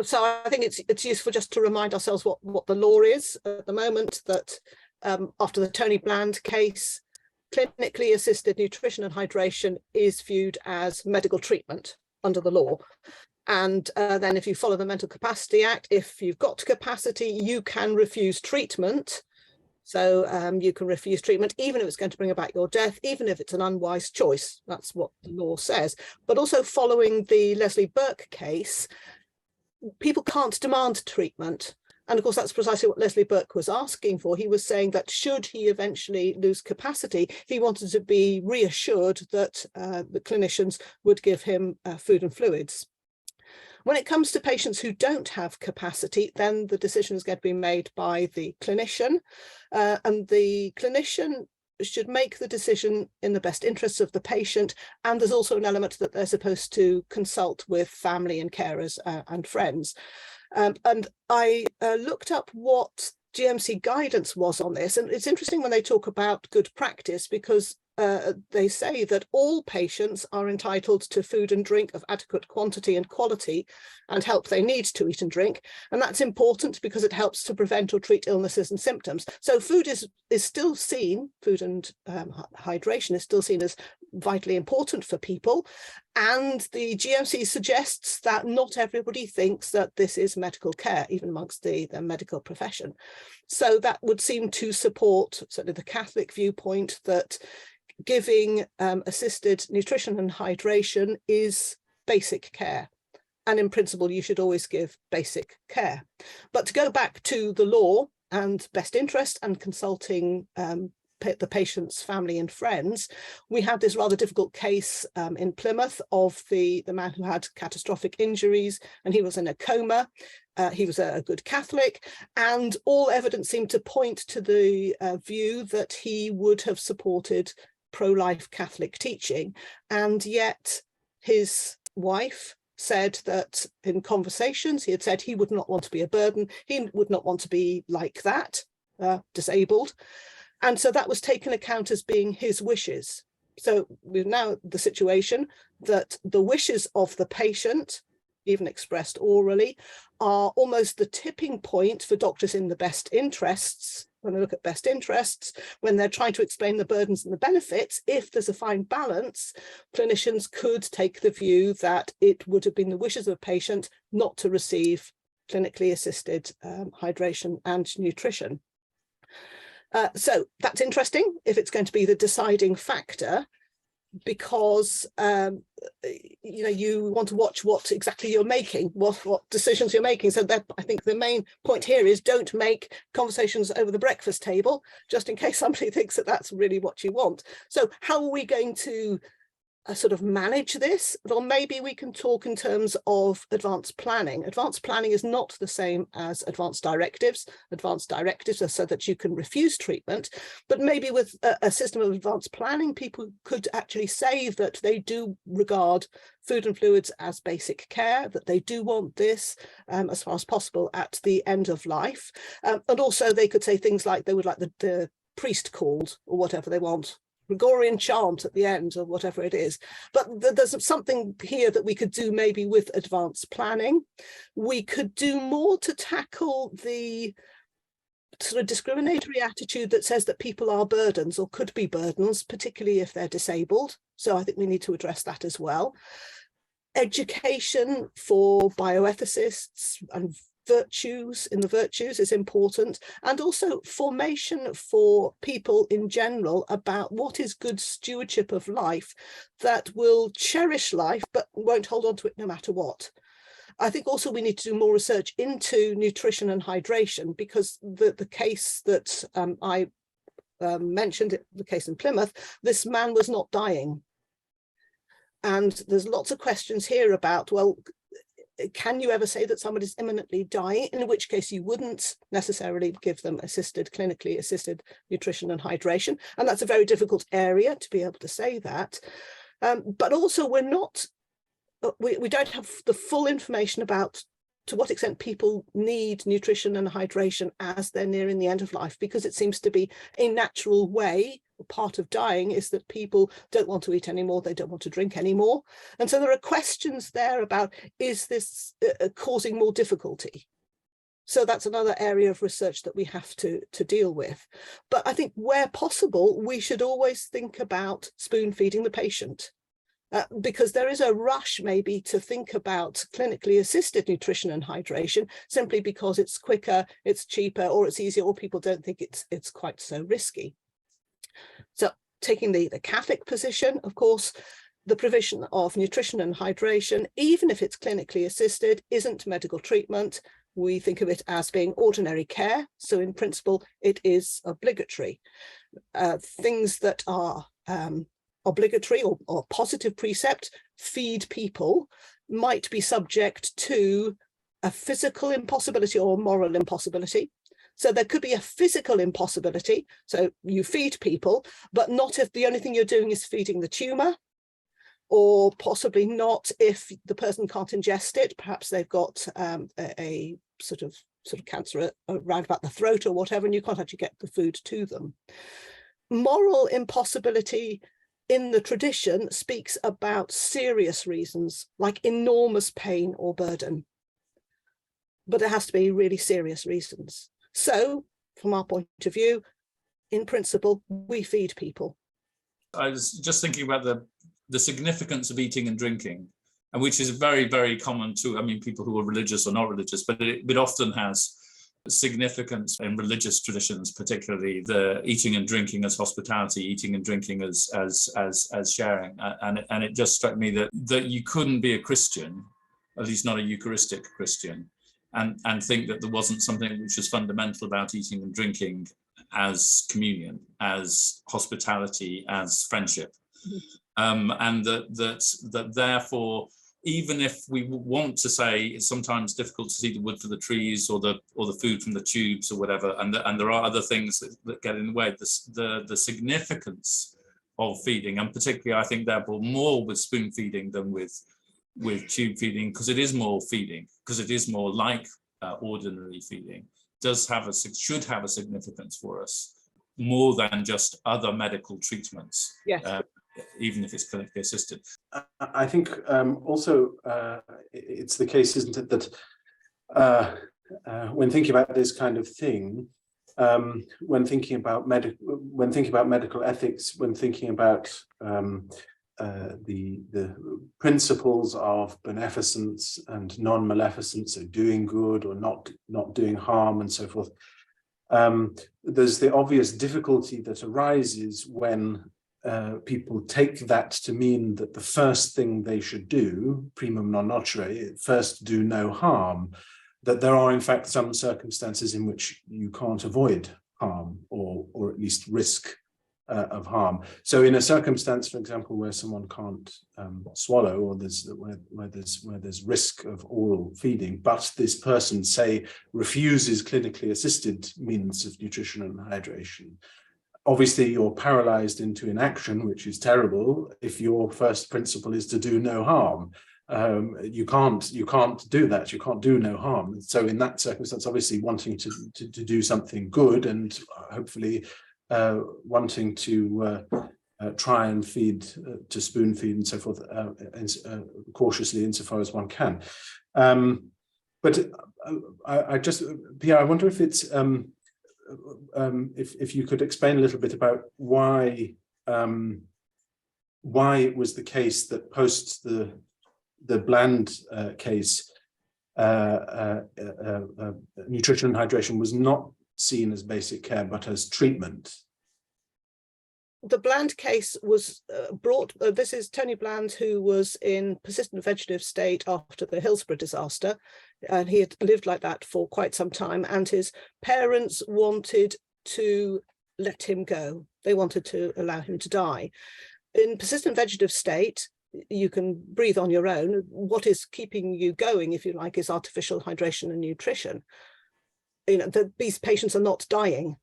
So I think it's useful just to remind ourselves what the law is at the moment, that after the Tony Bland case, clinically assisted nutrition and hydration is viewed as medical treatment under the law. And then if you follow the Mental Capacity Act, if you've got capacity, you can refuse treatment. So you can refuse treatment, even if it's going to bring about your death, even if it's an unwise choice. That's what the law says. But also following the Leslie Burke case, people can't demand treatment. And of course, that's precisely what Leslie Burke was asking for. He was saying that should he eventually lose capacity, he wanted to be reassured that the clinicians would give him food and fluids. When it comes to patients who don't have capacity, then the decision is going to be made by the clinician, and the clinician should make the decision in the best interests of the patient. And there's also an element that they're supposed to consult with family and carers and friends. And I looked up what GMC guidance was on this, and it's interesting when they talk about good practice, because they say that all patients are entitled to food and drink of adequate quantity and quality and help they need to eat and drink. And that's important because it helps to prevent or treat illnesses and symptoms. So food is still seen, food and hydration is still seen as vitally important for people. And the GMC suggests that not everybody thinks that this is medical care, even amongst the medical profession. So that would seem to support certainly the Catholic viewpoint that giving assisted nutrition and hydration is basic care. And in principle, you should always give basic care. But to go back to the law and best interest and consulting the patient's family and friends, we had this rather difficult case in Plymouth of the man who had catastrophic injuries, and he was in a coma. He was a good Catholic, and all evidence seemed to point to the view that he would have supported pro-life Catholic teaching. And yet his wife said that in conversations, he had said he would not want to be a burden. He would not want to be like that, disabled. And so that was taken account as being his wishes. So we're now the situation that the wishes of the patient, even expressed orally, are almost the tipping point for doctors in the best interests. When they look at best interests, when they're trying to explain the burdens and the benefits, if there's a fine balance, clinicians could take the view that it would have been the wishes of a patient not to receive clinically assisted hydration and nutrition. So that's interesting if it's going to be the deciding factor, because you want to watch what exactly you're making, what decisions you're making. So that, I think the main point here is, don't make conversations over the breakfast table, just in case somebody thinks that that's really what you want. So how are we going to sort of manage this? Well, maybe we can talk in terms of advanced planning. Advanced planning is not the same as advanced directives. Advanced directives are so that you can refuse treatment, but maybe with a system of advanced planning, people could actually say that they do regard food and fluids as basic care, that they do want this as far as possible at the end of life. And also they could say things like they would like the priest called, or whatever they want, Gregorian chant at the end, or whatever it is. But there's something here that we could do maybe with advanced planning. We could do more to tackle the sort of discriminatory attitude that says that people are burdens or could be burdens, particularly if they're disabled. So I think we need to address that as well. Education for bioethicists and virtues is important, and also formation for people in general about what is good stewardship of life that will cherish life but won't hold on to it no matter what. I think also we need to do more research into nutrition and hydration, because the case that I mentioned, the case in Plymouth, this man was not dying. And there's lots of questions here about, well, can you ever say that somebody's imminently dying, in which case you wouldn't necessarily give them clinically assisted nutrition and hydration? And that's a very difficult area to be able to say that. But also we don't have the full information about to what extent people need nutrition and hydration as they're nearing the end of life, because it seems to be a natural way part of dying is that people don't want to eat anymore, they don't want to drink anymore. And so there are questions there about, is this causing more difficulty? So that's another area of research that we have to deal with. But I think where possible, we should always think about spoon feeding the patient. Because there is a rush maybe to think about clinically assisted nutrition and hydration simply because it's quicker, it's cheaper, or it's easier, or people don't think it's quite so risky. So taking the Catholic position, of course, the provision of nutrition and hydration, even if it's clinically assisted, isn't medical treatment. We think of it as being ordinary care. So in principle, it is obligatory. Things that are obligatory or positive precept, feed people, might be subject to a physical impossibility or moral impossibility. So there could be a physical impossibility. So you feed people, but not if the only thing you're doing is feeding the tumour, or possibly not if the person can't ingest it. Perhaps they've got a sort of cancer around about the throat or whatever, and you can't actually get the food to them. Moral impossibility in the tradition speaks about serious reasons like enormous pain or burden, but it has to be really serious reasons. So from our point of view, in principle, we feed people. I was just thinking about the significance of eating and drinking, and which is very, very common to, I mean, people who are religious or not religious, but it often has significance in religious traditions, particularly the eating and drinking as hospitality, eating and drinking as sharing. And it just struck me that you couldn't be a Christian, at least not a Eucharistic Christian, and think that there wasn't something which was fundamental about eating and drinking as communion, as hospitality, as friendship. And that therefore, even if we want to say it's sometimes difficult to see the wood for the trees or the food from the tubes or whatever, and there are other things that get in the way, the significance of feeding, and particularly I think therefore more with spoon feeding than with tube feeding, because it is more feeding, because it is more like ordinary feeding, should have a significance for us more than just other medical treatments. Yes. Even if it's clinically assisted. I think also it's the case, isn't it, that when thinking about this kind of thing, when thinking about medical ethics, when thinking about the principles of beneficence and non-maleficence, so doing good or not doing harm and so forth, there's the obvious difficulty that arises when people take that to mean that the first thing they should do, primum non nocere, first do no harm, that there are in fact some circumstances in which you can't avoid harm or at least risk of harm. So in a circumstance, for example, where someone can't swallow, or where there's risk of oral feeding, but this person, say, refuses clinically assisted means of nutrition and hydration, obviously you're paralyzed into inaction, which is terrible if your first principle is to do no harm. You can't do that. You can't do no harm. So in that circumstance, obviously wanting to do something good and hopefully wanting to try and feed, to spoon feed and so forth, cautiously insofar as one can. But I just, Pierre, I wonder if it's, if you could explain a little bit about why it was the case that post the Bland case, nutrition and hydration was not seen as basic care, but as treatment. The Bland case was brought, this is Tony Bland, who was in persistent vegetative state after the Hillsborough disaster, and he had lived like that for quite some time, and his parents wanted to let him go. They wanted to allow him to die. In persistent vegetative state, you can breathe on your own. What is keeping you going, if you like, is artificial hydration and nutrition. You know, these patients are not dying.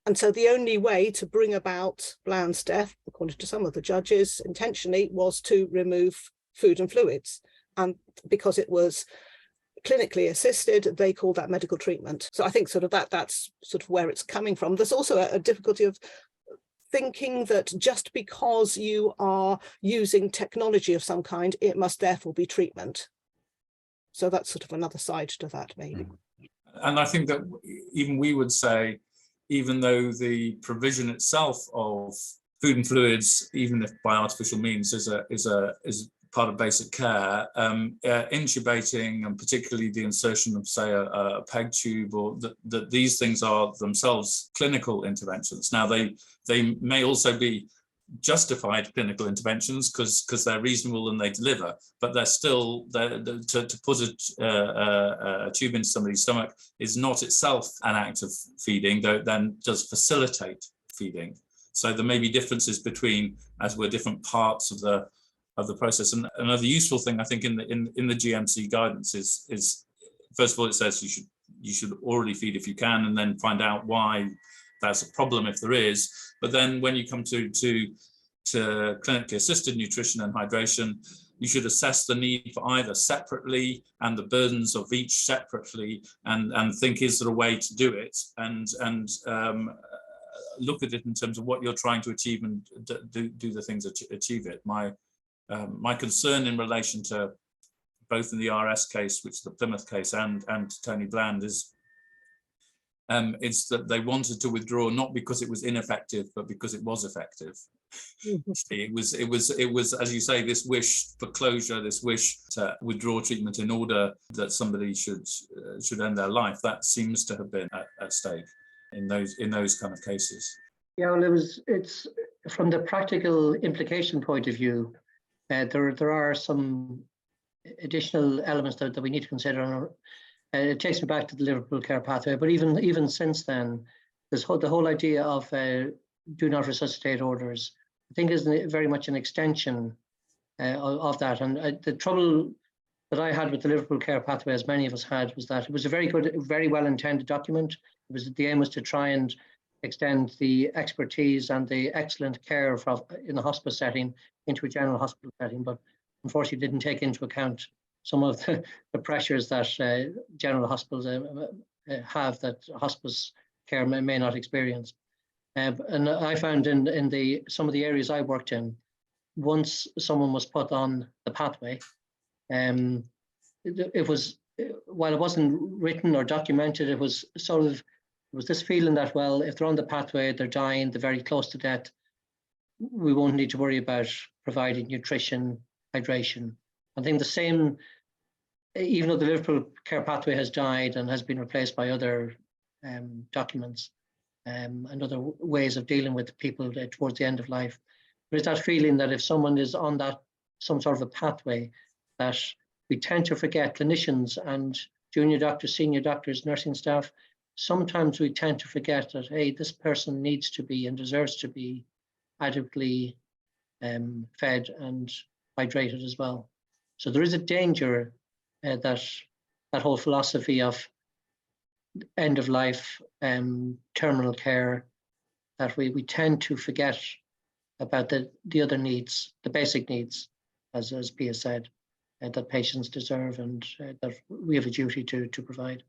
And so the only way to bring about Bland's death, according to some of the judges, intentionally, was to remove food and fluids. And because it was clinically assisted, they called that medical treatment. So I think sort of that's sort of where it's coming from. There's also a difficulty of thinking that just because you are using technology of some kind, it must therefore be treatment. So that's sort of another side to that, maybe. And I think that even we would say, even though the provision itself of food and fluids, even if by artificial means, is part of basic care, intubating, and particularly the insertion of, say, a PEG tube, or that these things are themselves clinical interventions. Now, they may also be justified clinical interventions because they're reasonable and they deliver, but they're still, to put a tube into somebody's stomach is not itself an act of feeding, though it then does facilitate feeding. So there may be differences between, as we're different parts of the process. And another useful thing I think in the GMC guidance is first of all, it says you should orally feed if you can, and then find out why that's a problem if there is. But then when you come to clinically assisted nutrition and hydration, you should assess the need for either separately and the burdens of each separately, and think, is there a way to do it, and look at it in terms of what you're trying to achieve, and do the things that achieve it. My concern in relation to both in the RS case, which is the Plymouth case, and Tony Bland, is that they wanted to withdraw not because it was ineffective, but because it was effective. It was, as you say, this wish for closure, this wish to withdraw treatment in order that somebody should end their life. That seems to have been at stake in those kind of cases. Yeah, well, it's from the practical implication point of view, there are some additional elements that we need to consider. It takes me back to the Liverpool care pathway, but even since then, the whole idea of do not resuscitate orders, I think, is very much an extension of that. And the trouble that I had with the Liverpool care pathway, as many of us had, was that it was a very good, very well intended document. The aim was to try and extend the expertise and the excellent care in the hospice setting into a general hospital setting, but unfortunately didn't take into account some of the pressures that general hospitals have that hospice care may not experience. And I found in some of the areas I worked in, once someone was put on the pathway, it was, while it wasn't written or documented, it was this feeling that, well, if they're on the pathway, they're dying, they're very close to death, we won't need to worry about providing nutrition, hydration. I think the same, even though the Liverpool care pathway has died and has been replaced by other documents and other ways of dealing with people towards the end of life, there's that feeling that if someone is on some sort of a pathway, that we tend to forget, clinicians and junior doctors, senior doctors, nursing staff, sometimes we tend to forget that, hey, this person needs to be and deserves to be adequately fed and hydrated as well. So there is a danger that whole philosophy of end of life terminal care, that we tend to forget about the other needs, the basic needs, as Pia said, that patients deserve and that we have a duty to provide.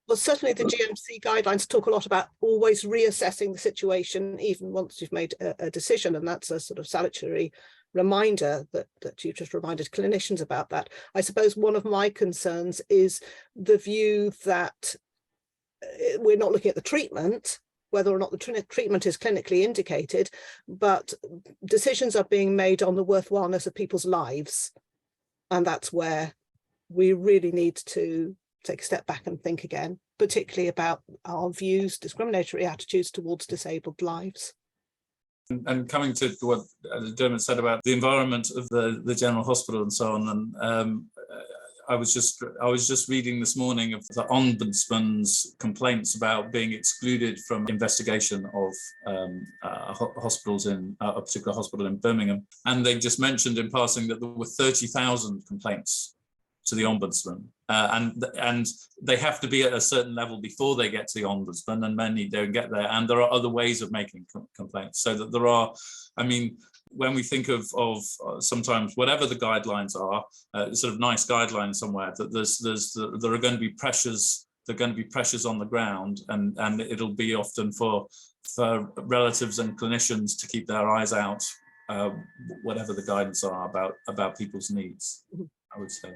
Well, certainly the GMC guidelines talk a lot about always reassessing the situation, even once you've made a decision, and that's a sort of salutary reminder that you just reminded clinicians about that. I suppose one of my concerns is the view that we're not looking at the treatment, whether or not the treatment is clinically indicated, but decisions are being made on the worthwhileness of people's lives. And that's where we really need to take a step back and think again, particularly about our views, discriminatory attitudes towards disabled lives. And coming to what Dermot said about the environment of the general hospital and so on, and I was just reading this morning of the Ombudsman's complaints about being excluded from investigation of hospitals in a particular hospital in Birmingham, and they just mentioned in passing that there were 30,000 complaints to the Ombudsman, and they have to be at a certain level before they get to the Ombudsman, and many don't get there, and there are other ways of making complaints. So that there are, I mean, when we think of sometimes whatever the guidelines are, sort of nice guidelines somewhere, that there are going to be pressures there are going to be pressures on the ground, and it'll be often for relatives and clinicians to keep their eyes out, whatever the guidance are about people's needs, I would say.